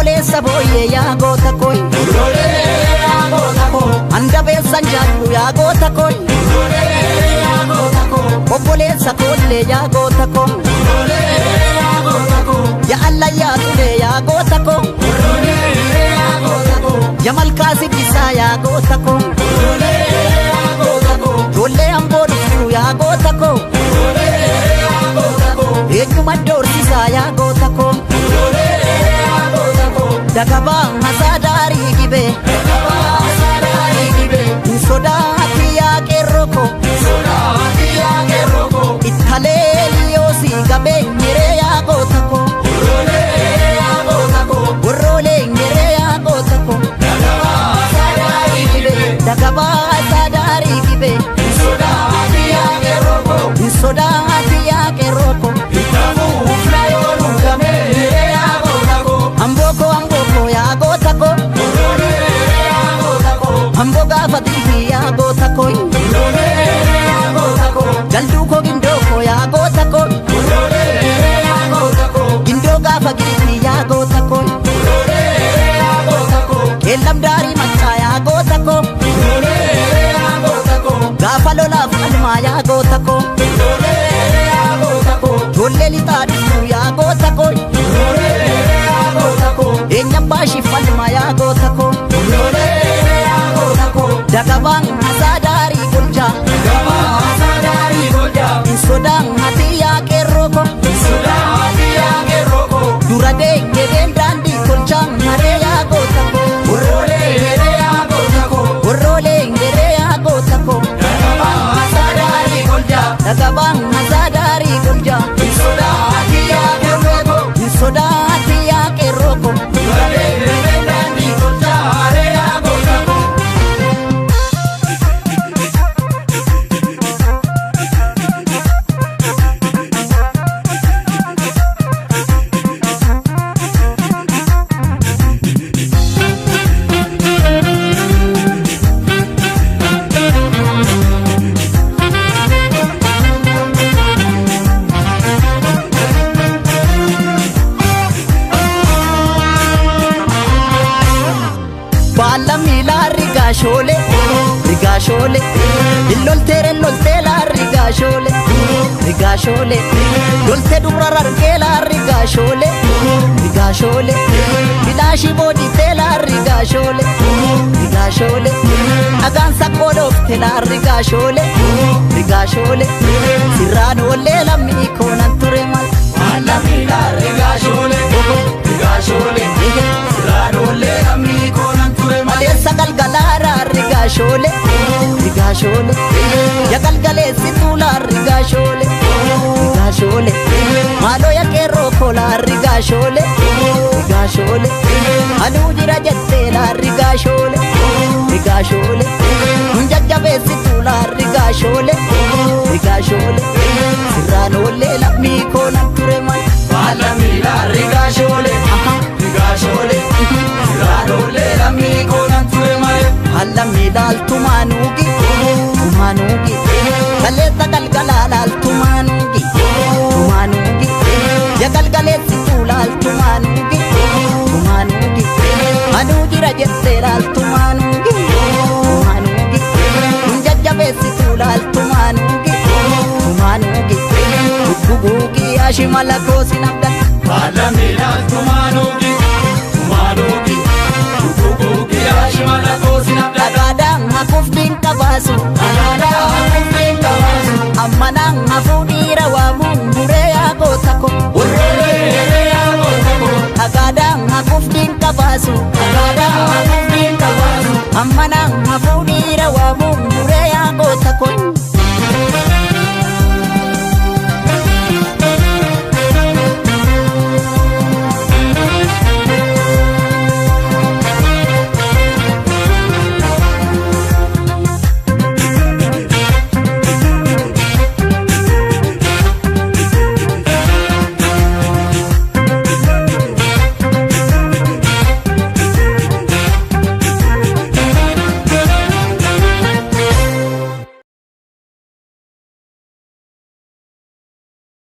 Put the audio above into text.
obboleessa booyyee yaa goota kooy andabeessan jaallu yaa goota kooy obboleessa koollee yaa goota koo yaa allayyaa tulee yaa goota koo yaa malkaa sibbisaa yaa goota koo ijoollee amboo dhuftuu yaa goota koo eenyuma doorsisaa yaa goota koo dagabaa hasaa daarii gibee sodaati yaa qeerroo koo ittalee liyoosii gabee nyeree yaa goota koo warroolee nyeree yaa goota koo dagabaa hasaa daarii gibee sodaati yaa qeerroo koo amboko yaa goota koo ambo gaafa tiifi yaa goota koo jalduu koo gindoo koo yaa goota koo gindoo gaafa giifi yaa goota koo eellam daarii maccaa yaa goota koo gaafa lolaaf almaa yaa goota koo ijoollee lixaa dhuftuu yaa goota koo eenyam baashii falmaa yaa goota koo dagabaan hasaa daarii goljaa sodaan hatii yaa qeerroo koo dura deeggebeen daandii golchaan haree yaa goota koo warroolee nyeree yaa goota koo dagabaan hasaa daarii goljaa sodaati yaa qeerroo koo rigaashoolee illolteere loltee laa rigaashoolee loltee dubra rargee laa rigaashoolee bilaashii booditee laa rigaashoolee dhagaan saqqoo dhoofte laa rigaashoolee sirraan oollee lammii koonan ture mal lammii laa rigaashoolee sirraan oollee lammii koonan ture mal adeemsa galgalaaraa rigaashoolee ya galgaleessituu laa rigaashoolee maaloo ya qeerroo koo laa rigaashoolee aduu jira jettee laa rigaashoolee nun jajjabeessituu laa rigaashoolee sirraan oollee lammii koonan ture mal lammii laa rigaashoolee sirraan oollee lammii koonan ture mal lammii laaltumaanuugi kaleessa galgalaa laaltumaanuugi ya galgaleessituu laaltumaanuugi aduu jira jettee laaltumaanuugi nun jajjabeessituu laaltumaanuugi gugguugi ashimala koosin abdan lammii laaltumaanuugi gugguugi ashimala koosin abdan dhagaadhaan hafuuf diinqa baasu